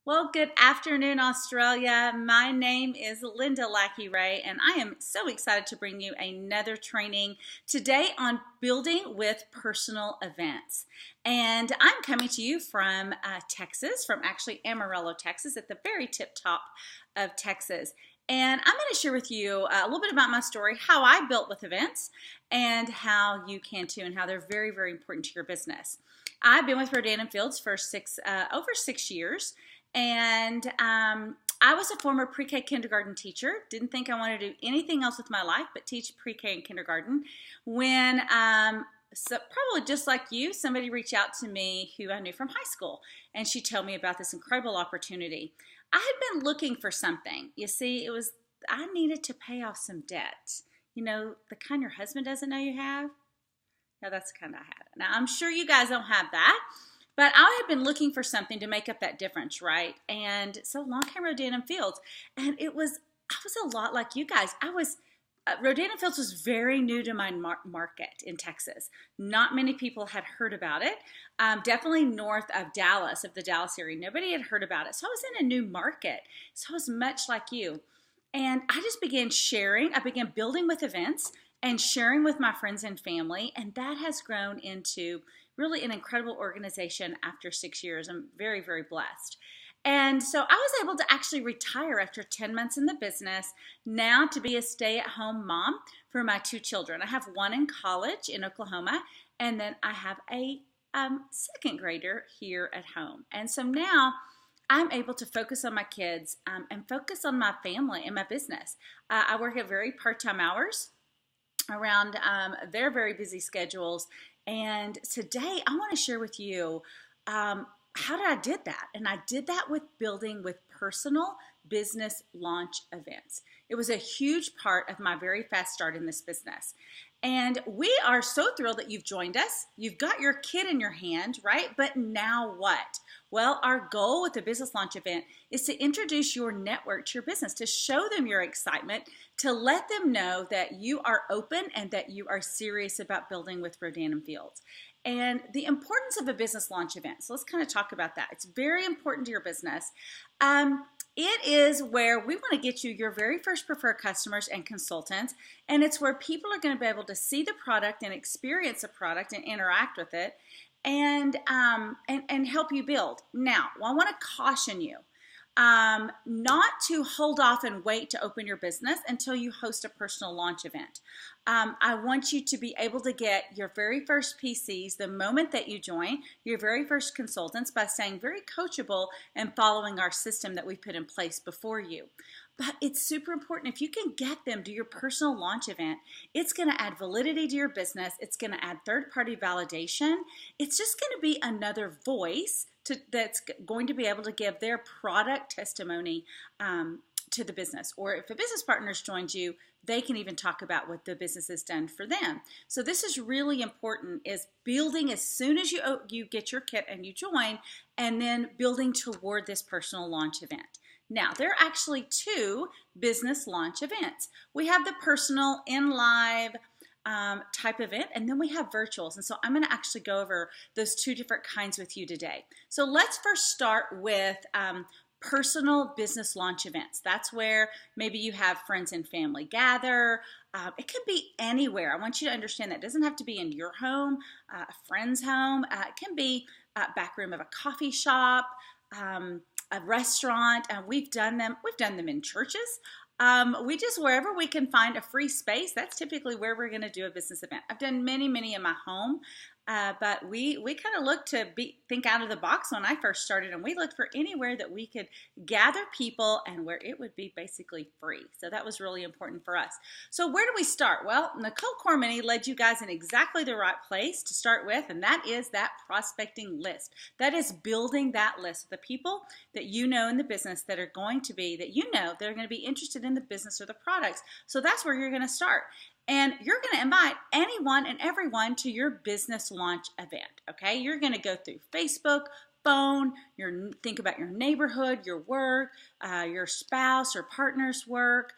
Well, good afternoon, Australia. My name is Linda Lackey Ray, and I am so excited to bring you another training today on building with personal events. And I'm coming to you from Texas, from actually Amarillo, Texas, at the very tip top of Texas. And I'm going to share with you a little bit about my story, how I built with events, and how you can too, and how they're very, very important to your business. I've been with Rodan & Fields for over 6 years. And I was a former pre-K kindergarten teacher. Didn't think I wanted to do anything else with my life but teach pre-K and kindergarten. When, so probably just like you, somebody reached out to me who I knew from high school. And she told me about this incredible opportunity. I had been looking for something. You see, I needed to pay off some debt. You know, the kind your husband doesn't know you have? Yeah, that's the kind I had. Now, I'm sure you guys don't have that. But I had been looking for something to make up that difference, right? And so along came Rodan & Fields, and I was a lot like you guys. Rodan & Fields was very new to my market in Texas. Not many people had heard about it. Definitely north of Dallas, of the Dallas area. Nobody had heard about it. So I was in a new market. So I was much like you. And I just began sharing. I began building with events and sharing with my friends and family, and that has grown into really an incredible organization after 6 years. I'm very, very blessed. And so I was able to actually retire after 10 months in the business, now to be a stay-at-home mom for my 2 children. I have one in college in Oklahoma, and then I have a second grader here at home. And so now I'm able to focus on my kids and focus on my family and my business. I work at very part-time hours around their very busy schedules. And today I want to share with you how I did that. And I did that with building with personal business launch events. It was a huge part of my very fast start in this business. And we are so thrilled that you've joined us. You've got your kit in your hand, right? But now what? Well, our goal with the business launch event is to introduce your network to your business, to show them your excitement, to let them know that you are open and that you are serious about building with Rodan & Fields. And the importance of a business launch event. So let's kind of talk about that. It's very important to your business. It is where we want to get you your very first preferred customers and consultants, and it's where people are going to be able to see the product and experience the product and interact with it, and help you build. Now, I want to caution you not to hold off and wait to open your business until you host a personal launch event. I want you to be able to get your very first PCs the moment that you join, your very first consultants, by staying very coachable and following our system that we put in place before you. But it's super important. If you can get them to your personal launch event, it's going to add validity to your business. It's going to add third-party validation. It's just going to be another voice that's going to be able to give their product testimony to the business. Or if a business partner's joined you, they can even talk about what the business has done for them. So this is really important, is building as soon as you get your kit and you join, and then building toward this personal launch event. Now, there are actually 2 business launch events. We have the personal in-live type event, and then we have virtuals. And so I'm going to actually go over those 2 different kinds with you today. So let's first start with personal business launch events. That's where maybe you have friends and family gather. It could be anywhere. I want you to understand that it doesn't have to be in your home, a friend's home. It can be back room of a coffee shop, a restaurant. We've done them in churches. Wherever we can find a free space, that's typically where we're going to do a business event. I've done many, many in my home, but we kind of looked to think out of the box when I first started, and we looked for anywhere that we could gather people and where it would be basically free. So that was really important for us. So where do we start? Well, Nicole Cormany led you guys in exactly the right place to start with, and that is that prospecting list. That is building that list of the people that you know in the business that are going to be, they're going to be interested in the business or the products. So that's where you're going to start. And you're going to invite anyone and everyone to your business launch event, okay? You're going to go through Facebook, phone, think about your neighborhood, your work, your spouse or partner's work,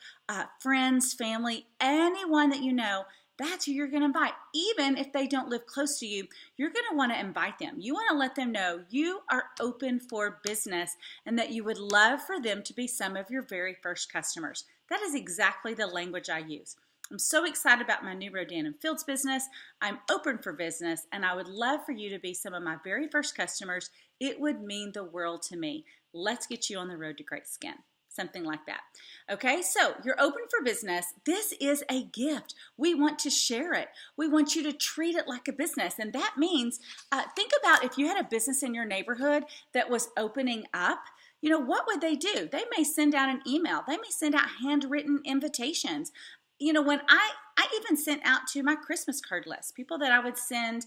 friends, family, anyone that you know that's who you're going to invite. Even if they don't live close to you, you're going to want to invite them. You want to let them know you are open for business and that you would love for them to be some of your very first customers. That is exactly the language I use. I'm so excited about my new Rodan and Fields business. I'm open for business, and I would love for you to be some of my very first customers. It would mean the world to me. Let's get you on the road to great skin. Something like that. Okay, so you're open for business. This is a gift. We want to share it. We want you to treat it like a business. And that means, think about if you had a business in your neighborhood that was opening up, what would they do? They may send out an email. They may send out handwritten invitations. When I even sent out to my Christmas card list, people that I would send,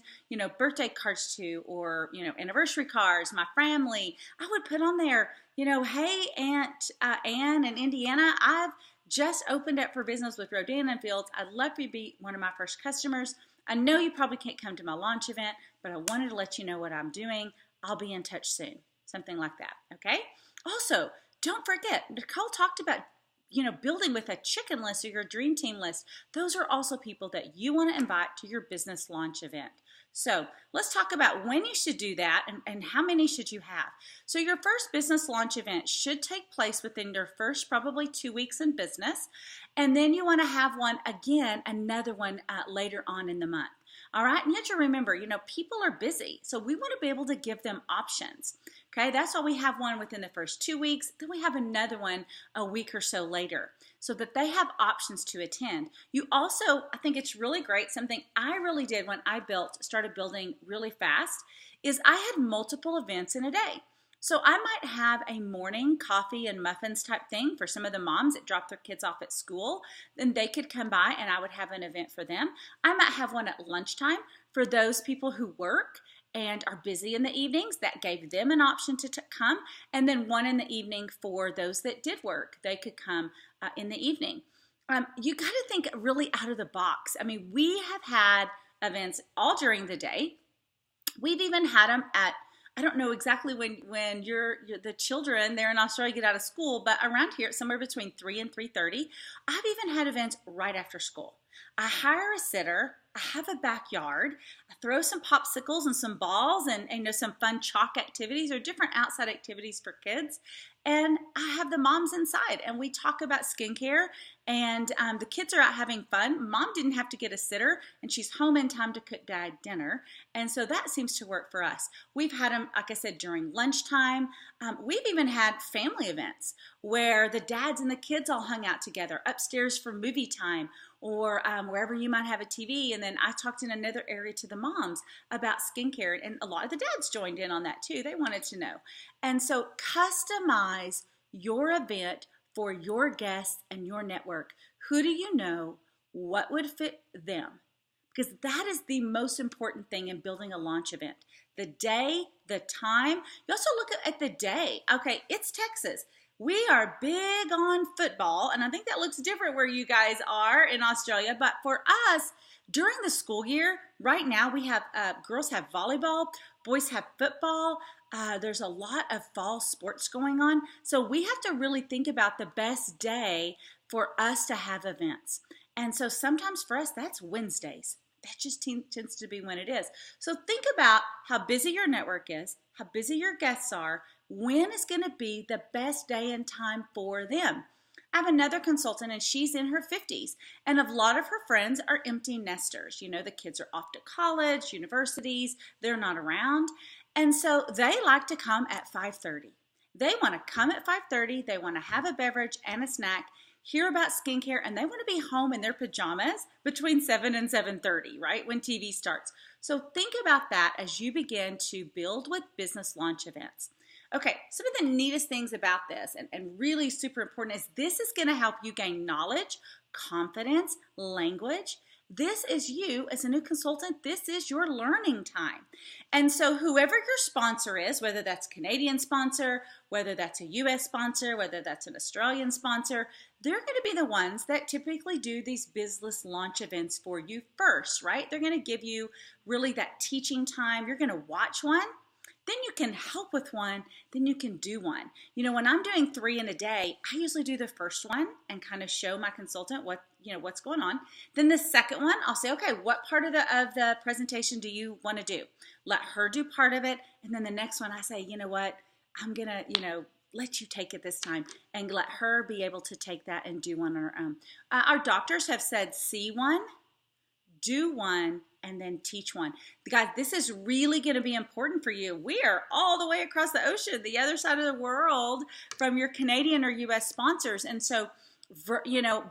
birthday cards to, or, anniversary cards, my family, I would put on there, hey, Aunt Ann in Indiana, I've just opened up for business with Rodan and Fields. I'd love for you to be one of my first customers. I know you probably can't come to my launch event, but I wanted to let you know what I'm doing. I'll be in touch soon. Something like that, okay? Also, don't forget, Nicole talked about building with a chicken list or your dream team list. Those are also people that you want to invite to your business launch event. So let's talk about when you should do that and how many should you have. So your first business launch event should take place within your first probably 2 weeks in business. And then you want to have another one later on in the month. All right, and you have to remember, people are busy, so we want to be able to give them options. Okay, that's why we have one within the first 2 weeks, then we have another one a week or so later, so that they have options to attend. You also, I think it's really great, something I really did when I started building really fast, is I had multiple events in a day. So I might have a morning coffee and muffins type thing for some of the moms that drop their kids off at school. Then they could come by and I would have an event for them. I might have one at lunchtime for those people who work and are busy in the evenings. That gave them an option to come. And then one in the evening for those that did work. They could come in the evening. You got to think really out of the box. I mean, we have had events all during the day. We've even had them at, I don't know exactly when the children there in Australia get out of school, but around here it's somewhere between 3 and 3:30. I've even had events right after school. I hire a sitter. I have a backyard. I throw some popsicles and some balls and some fun chalk activities or different outside activities for kids. And I have the moms inside and we talk about skincare and the kids are out having fun. Mom didn't have to get a sitter and she's home in time to cook Dad dinner. And so that seems to work for us. We've had them, like I said, during lunchtime. We've even had family events where the dads and the kids all hung out together upstairs for movie time, or wherever you might have a TV. And then I talked in another area to the moms about skincare. And a lot of the dads joined in on that too. They wanted to know. And so customize your event for your guests and your network. Who do you know? What would fit them? Because that is the most important thing in building a launch event. The day, the time. You also look at the day. Okay, it's Texas. We are big on football, and I think that looks different where you guys are in Australia. But for us, during the school year, right now we have girls have volleyball, boys have football. There's a lot of fall sports going on. So we have to really think about the best day for us to have events. And so sometimes for us, that's Wednesdays. That just tends to be when it is. So think about how busy your network is, how busy your guests are, when is going to be the best day and time for them. I have another consultant and she's in her 50s and a lot of her friends are empty nesters. The kids are off to college, universities, they're not around. And so they like to come at 5:30. They want to come at 5:30. They want to have a beverage and a snack, hear about skincare, and they want to be home in their pajamas between 7 and 7:30, right, when TV starts. So think about that as you begin to build with business launch events. Okay, some of the neatest things about this and really super important is this is going to help you gain knowledge, confidence, language. This is you as a new consultant. This is your learning time. And so whoever your sponsor is, whether that's a Canadian sponsor, whether that's a US sponsor, whether that's an Australian sponsor, they're going to be the ones that typically do these business launch events for you first, right? They're going to give you really that teaching time. You're going to watch one. Then you can help with one, then you can do one. When I'm doing 3 in a day, I usually do the first one and kind of show my consultant what's going on. Then the second one, I'll say, okay, what part of the presentation do you want to do? Let her do part of it. And then the next one, I say, you know what, I'm going to, let you take it this time and let her be able to take that and do one on her own. Our doctors have said, see one, do one, and then teach one. Guys, this is really going to be important for you. We are all the way across the ocean, the other side of the world from your Canadian or US sponsors. And so,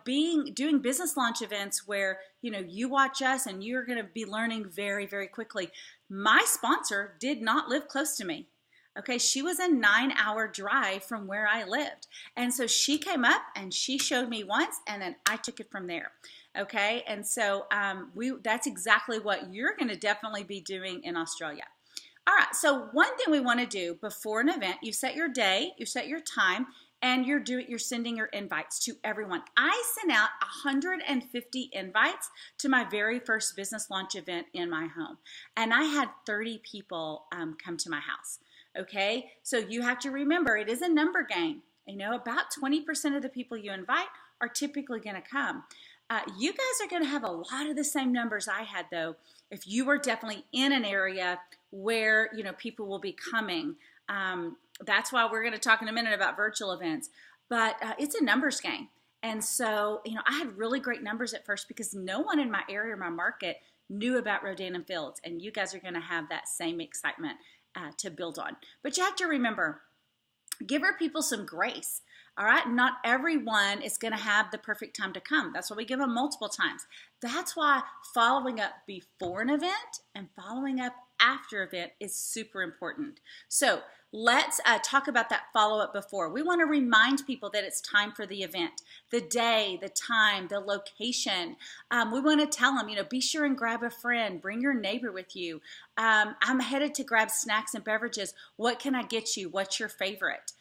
doing business launch events where, you watch us and you're going to be learning very, very quickly. My sponsor did not live close to me. Okay, she was a 9-hour drive from where I lived. And so she came up and she showed me once, and then I took it from there. Okay, and so that's exactly what you're going to definitely be doing in Australia. All right, so one thing we want to do before an event, you set your day, you set your time, and you're sending your invites to everyone. I sent out 150 invites to my very first business launch event in my home, and I had 30 people come to my house. Okay, so you have to remember it is a number game. About 20% of the people you invite are typically going to come. You guys are going to have a lot of the same numbers I had, though, if you are definitely in an area where, people will be coming. That's why we're going to talk in a minute about virtual events. But it's a numbers game. And so, I had really great numbers at first because no one in my area or my market knew about Rodan and Fields. And you guys are going to have that same excitement to build on. But you have to remember, give our people some grace. All right, not everyone is going to have the perfect time to come. That's why we give them multiple times. That's why following up before an event and following up after event is super important. So let's talk about that follow-up before. We want to remind people that it's time for the event, the day, the time, the location. We want to tell them, be sure and grab a friend, bring your neighbor with you. I'm headed to grab snacks and beverages. What can I get you? What's your favorite?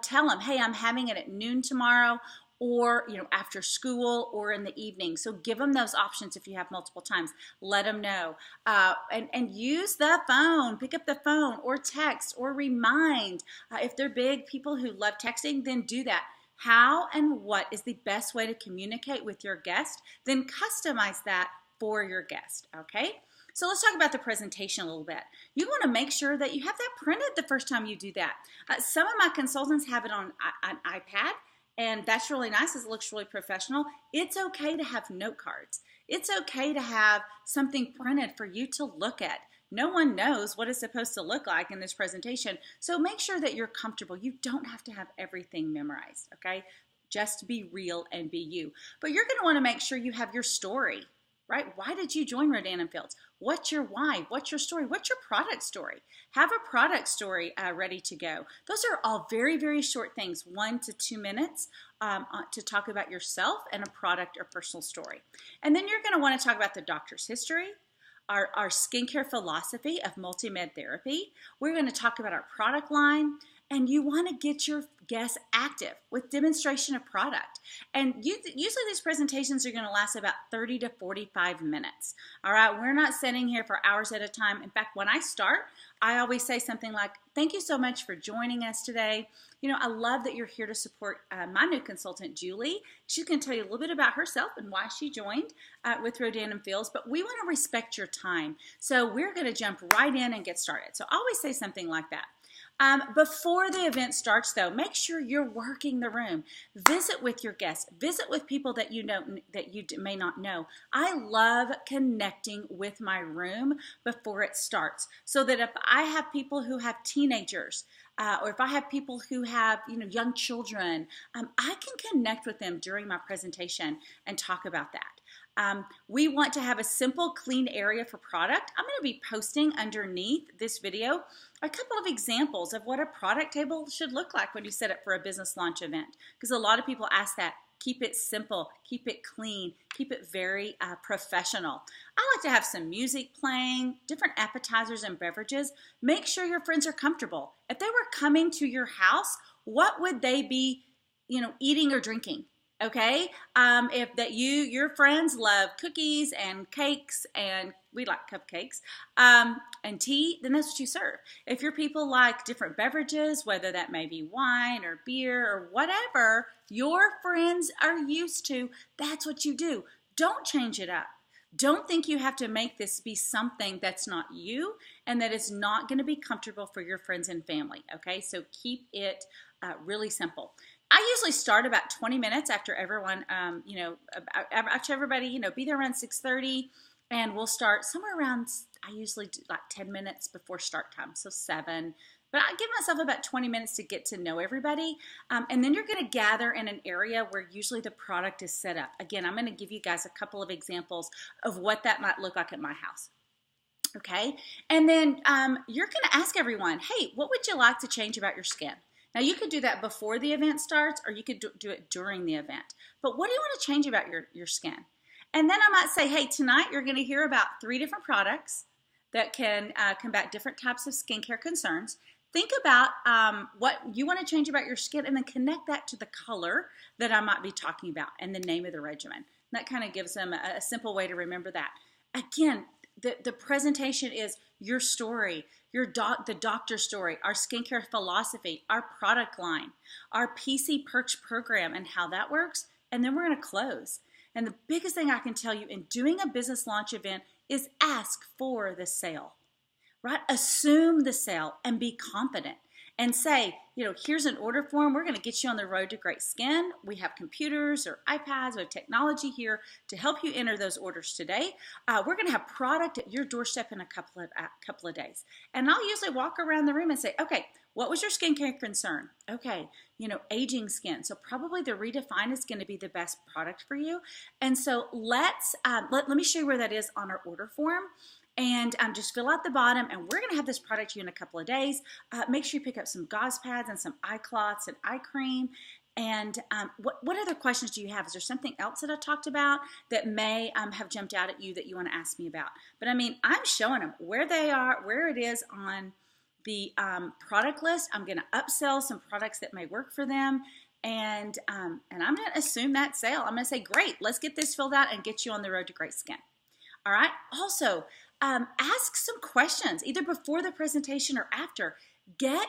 Tell them, hey, I'm having it at noon tomorrow, or after school or in the evening. So give them those options if you have multiple times. Let them know. And use the phone. Pick up the phone or text or remind. If they're big people who love texting, then do that. How and what is the best way to communicate with your guest? Then customize that for your guest, okay? So let's talk about the presentation a little bit. You want to make sure that you have that printed the first time you do that. Some of my consultants have it on an iPad, and that's really nice. It looks really professional. It's okay to have note cards. It's okay to have something printed for you to look at. No one knows what it's supposed to look like in this presentation, so make sure that you're comfortable. You don't have to have everything memorized, okay? Just be real and be you. But you're going to want to make sure you have your story. Right? Why did you join Rodan and Fields? What's your why? What's your story? What's your product story? Have a product story ready to go. Those are all very, very short things, 1 to 2 minutes to talk about yourself and a product or personal story. And then you're going to want to talk about the doctor's history, our skincare philosophy of multi-med therapy. We're going to talk about our product line. And you want to get your guests active with demonstration of product. And usually these presentations are going to last about 30 to 45 minutes. All right, we're not sitting here for hours at a time. In fact, when I start, I always say something like, thank you so much for joining us today. I love that you're here to support my new consultant, Julie. She can tell you a little bit about herself and why she joined with Rodan and Fields, but we want to respect your time. So we're going to jump right in and get started. So I always say something like that. Before the event starts, though, make sure you're working the room. Visit with your guests. Visit with people that you know that you may not know. I love connecting with my room before it starts, so that if I have people who have teenagers, or if I have people who have young children, I can connect with them during my presentation and talk about that. We want to have a simple, clean area for product. I'm going to be posting underneath this video a couple of examples of what a product table should look like when you set it for a business launch event, because a lot of people ask that. Keep it simple, keep it clean, keep it very professional. I like to have some music playing, different appetizers and beverages. Make sure your friends are comfortable. If they were coming to your house, what would they be, eating or drinking? Okay, if that your friends love cookies and cakes, and we like cupcakes, and tea, then that's what you serve. If your people like different beverages, whether that may be wine or beer or whatever your friends are used to, that's what you do. Don't change it up. Don't think you have to make this be something that's not you and that is not going to be comfortable for your friends and family. Okay, so keep it really simple. I usually start about 20 minutes after everyone, after everybody, be there around 6:30, and we'll start somewhere around, I usually do like 10 minutes before start time, so 7. But I give myself about 20 minutes to get to know everybody. And then you're going to gather in an area where usually the product is set up. Again, I'm going to give you guys a couple of examples of what that might look like at my house. Okay, and then you're going to ask everyone, hey, what would you like to change about your skin? Now, you could do that before the event starts, or you could do it during the event. But what do you want to change about your skin? And then I might say, hey, tonight you're going to hear about 3 different products that can combat different types of skincare concerns. Think about what you want to change about your skin, and then connect that to the color that I might be talking about and the name of the regimen. And that kind of gives them a simple way to remember that. Again, the presentation is your story, the doctor's story, our skincare philosophy, our product line, our PC Perks program and how that works, and then we're going to close. And the biggest thing I can tell you in doing a business launch event is ask for the sale, right? Assume the sale and be confident and say, here's an order form. We're going to get you on the road to great skin. We have computers or iPads. We have technology here to help you enter those orders today. We're going to have product at your doorstep in a couple of days. And I'll usually walk around the room and say, okay, what was your skincare concern? Okay, aging skin. So probably the Redefine is going to be the best product for you. And so let me show you where that is on our order form. And just fill out the bottom, and we're going to have this product to you in a couple of days. Make sure you pick up some gauze pads and some eye cloths and eye cream. And what other questions do you have? Is there something else that I talked about that may have jumped out at you that you want to ask me about? But I'm showing them where they are, where it is on the product list. I'm going to upsell some products that may work for them. And I'm going to assume that sale. I'm going to say, great, let's get this filled out and get you on the road to great skin. All right. Also, ask some questions either before the presentation or after. Get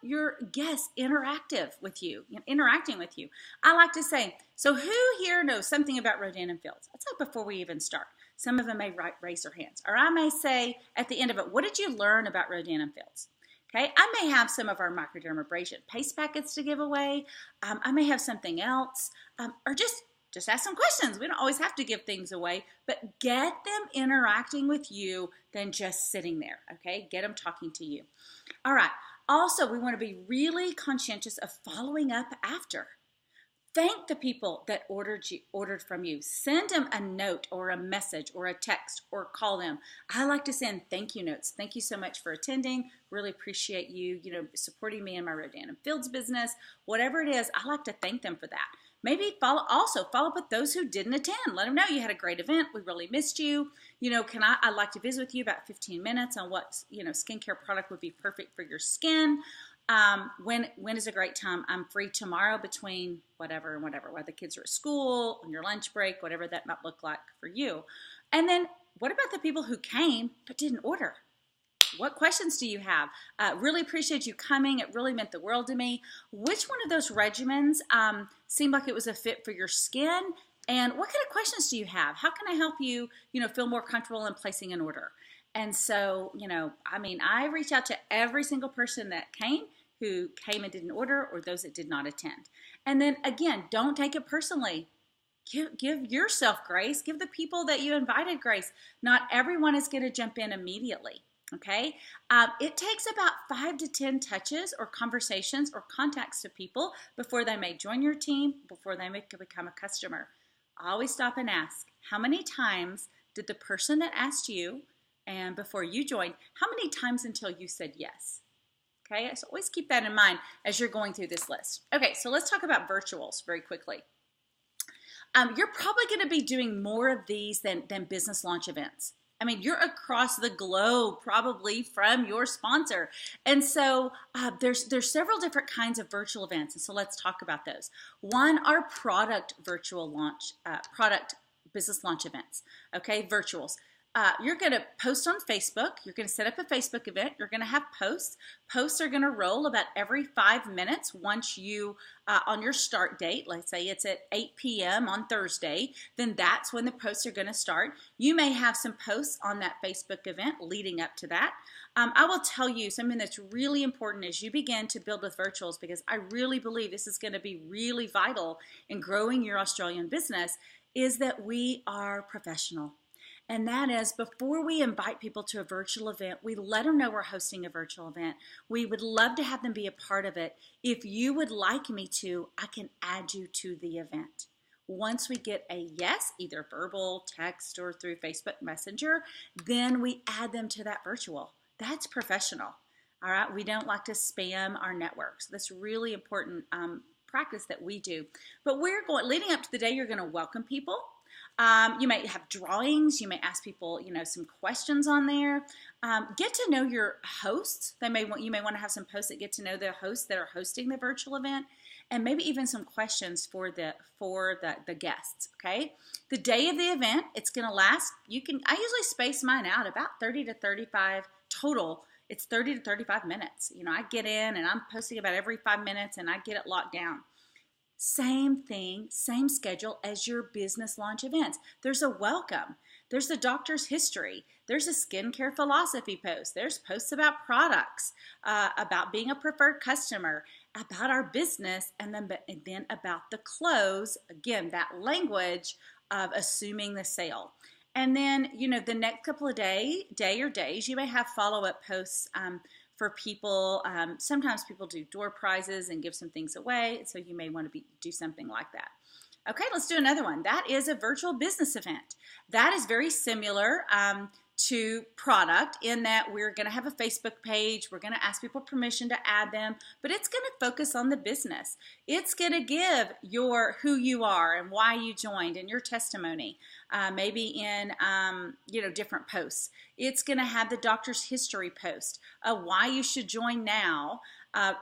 your guests interacting with you. I like to say, so who here knows something about Rodan and Fields? That's like before we even start. Some of them may raise their hands. Or I may say at the end of it, what did you learn about Rodan and Fields? Okay, I may have some of our microdermabrasion paste packets to give away. I may have something else, or just ask some questions. We don't always have to give things away, but get them interacting with you than just sitting there, okay? Get them talking to you. All right. Also, we want to be really conscientious of following up after. Thank the people that ordered from you. Send them a note or a message or a text or call them. I like to send thank you notes. Thank you so much for attending. Really appreciate you, supporting me in my Rodan and Fields business. Whatever it is, I like to thank them for that. Maybe follow up with those who didn't attend. Let them know you had a great event. We really missed you. I'd like to visit with you about 15 minutes on what, skincare product would be perfect for your skin. When is a great time? I'm free tomorrow between whatever and whatever, while the kids are at school, on your lunch break, whatever that might look like for you. And then what about the people who came but didn't order? What questions do you have? Really appreciate you coming. It really meant the world to me. Which one of those regimens seemed like it was a fit for your skin? And what kind of questions do you have? How can I help you, feel more comfortable in placing an order? And so, I reached out to every single person that came who came and didn't order, or those that did not attend. And then again, don't take it personally. Give yourself grace. Give the people that you invited grace. Not everyone is going to jump in immediately. Okay, it takes about 5 to 10 touches or conversations or contacts to people before they may join your team, before they may become a customer. I always stop and ask, how many times did the person that asked you, and before you joined, how many times until you said yes? Okay, so always keep that in mind as you're going through this list. Okay, so let's talk about virtuals very quickly. You're probably going to be doing more of these than business launch events. I mean, you're across the globe probably from your sponsor. And so there's several different kinds of virtual events. And so let's talk about those. One are product virtual launch, product business launch events, okay, virtuals. You're going to post on Facebook. You're going to set up a Facebook event. You're going to have posts. Posts are going to roll about every 5 minutes once you, on your start date, let's say it's at 8 p.m. on Thursday, then that's when the posts are going to start. You may have some posts on that Facebook event leading up to that. I will tell you something that's really important as you begin to build with virtuals, because I really believe this is going to be really vital in growing your Australian business, is that we are professional. And that is, before we invite people to a virtual event, we let them know we're hosting a virtual event. We would love to have them be a part of it. If you would like me to, I can add you to the event. Once we get a yes, either verbal, text, or through Facebook Messenger, then we add them to that virtual. That's professional. All right, we don't like to spam our networks. That's really important practice that we do. But leading up to the day, you're going to welcome people. You might have drawings. You may ask people, some questions on there. Get to know your hosts. You may want to have some posts that get to know the hosts that are hosting the virtual event, and maybe even some questions for the guests. Okay, the day of the event, it's going to last. I usually space mine out about 30 to 35 total. It's 30 to 35 minutes. I get in and I'm posting about every 5 minutes, and I get it locked down. Same thing, same schedule as your business launch events. There's a welcome. There's the doctor's history. There's a skincare philosophy post. There's posts about products, about being a preferred customer, about our business, and then about the close. Again, that language of assuming the sale. And then, the next couple of days, you may have follow-up posts for people. Sometimes people do door prizes and give some things away, so you may want to do something like that. Okay, let's do another one. That is a virtual business event. That is very similar to product, in that we're going to have a Facebook page. We're going to ask people permission to add them, but it's going to focus on the business. It's going to give who you are and why you joined and your testimony, maybe in different posts. It's going to have the doctor's history post, why you should join now,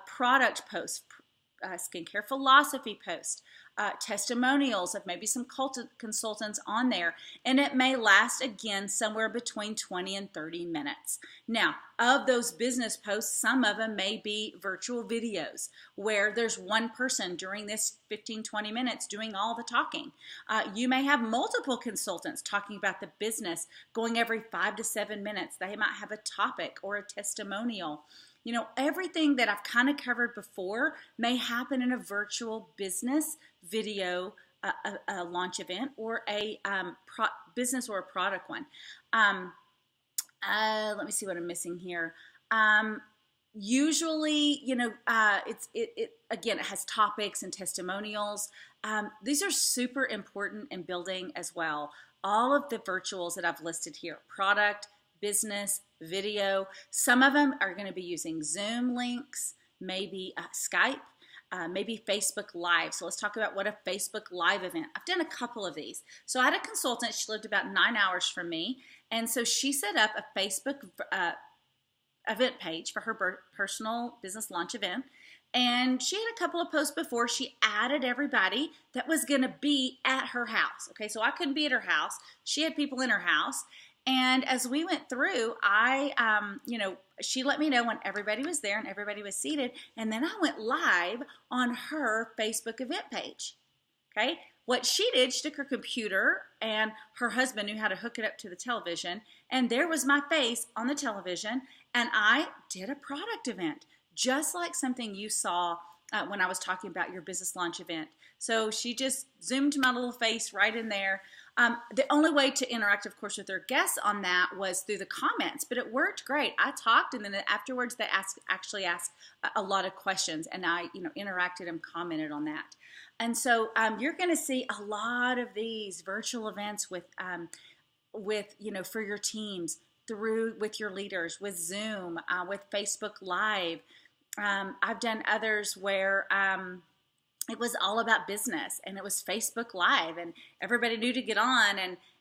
product post, skincare philosophy post, testimonials of maybe some consultants on there, and it may last again somewhere between 20 and 30 minutes. Now, of those business posts, some of them may be virtual videos where there's one person during this 15-20 minutes doing all the talking. You may have multiple consultants talking about the business, going every 5 to 7 minutes. They might have a topic or a testimonial. Everything that I've kind of covered before may happen in a virtual business video, a launch event, or a business or a product one. Let me see what I'm missing here. Usually, again, it has topics and testimonials. These are super important in building as well. All of the virtuals that I've listed here: product, business, video. Some of them are going to be using Zoom links, maybe Skype, maybe Facebook Live. So let's talk about what a Facebook Live event. I've done a couple of these. So I had a consultant. She lived about 9 hours from me, and so she set up a Facebook event page for her personal business launch event. And she had a couple of posts before. She added everybody that was going to be at her house. Okay, so I couldn't be at her house. She had people in her house. And as we went through, she let me know when everybody was there and everybody was seated. And then I went live on her Facebook event page. Okay. What she did, she took her computer, and her husband knew how to hook it up to the television. And there was my face on the television. And I did a product event, just like something you saw when I was talking about your business launch event. So she just zoomed my little face right in there. The only way to interact, of course, with their guests on that was through the comments, but it worked great. I talked, and then afterwards they actually asked a lot of questions, and I interacted and commented on that. And so you're going to see a lot of these virtual events with for your teams, with your leaders, with Zoom, with Facebook Live. I've done others where it was all about business, and it was Facebook Live, and everybody knew to get on,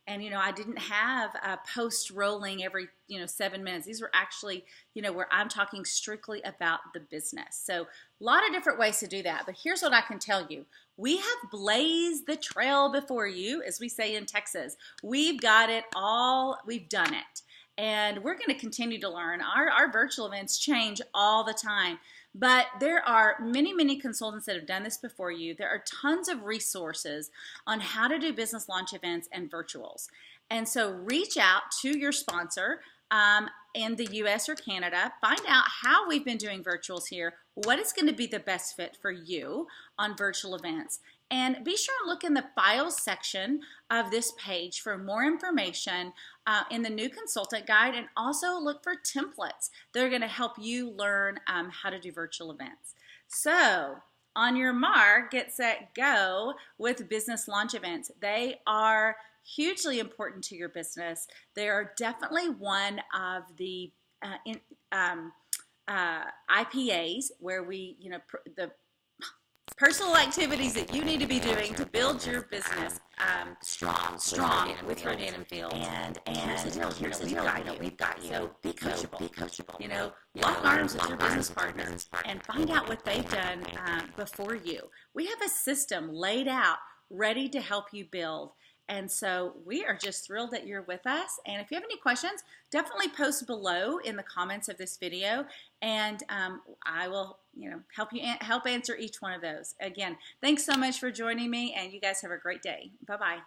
And, I didn't have a post rolling every, 7 minutes. These were actually, where I'm talking strictly about the business. So a lot of different ways to do that. But here's what I can tell you. We have blazed the trail before you, as we say in Texas. We've got it all. We've done it. And we're going to continue to learn. Our virtual events change all the time. But there are many, many consultants that have done this before you. There are tons of resources on how to do business launch events and virtuals. And so reach out to your sponsor in the US or Canada. Find out how we've been doing virtuals here, what is going to be the best fit for you on virtual events. And be sure to look in the files section of this page for more information in the new consultant guide, and also look for templates that are going to help you learn how to do virtual events. So on your mark, get set, go with business launch events. They are hugely important to your business. They are definitely one of the IPAs where we, the personal activities that you need to be doing to build your business strong with Rodan and Fields. And here's the deal, we've got you. So be coachable. Lock arms with your business partners and find out what they've done before you. We have a system laid out, ready to help you build. And so we are just thrilled that you're with us. And if you have any questions, definitely post below in the comments of this video, and I will, help answer each one of those. Again, thanks so much for joining me, and you guys have a great day. Bye-bye.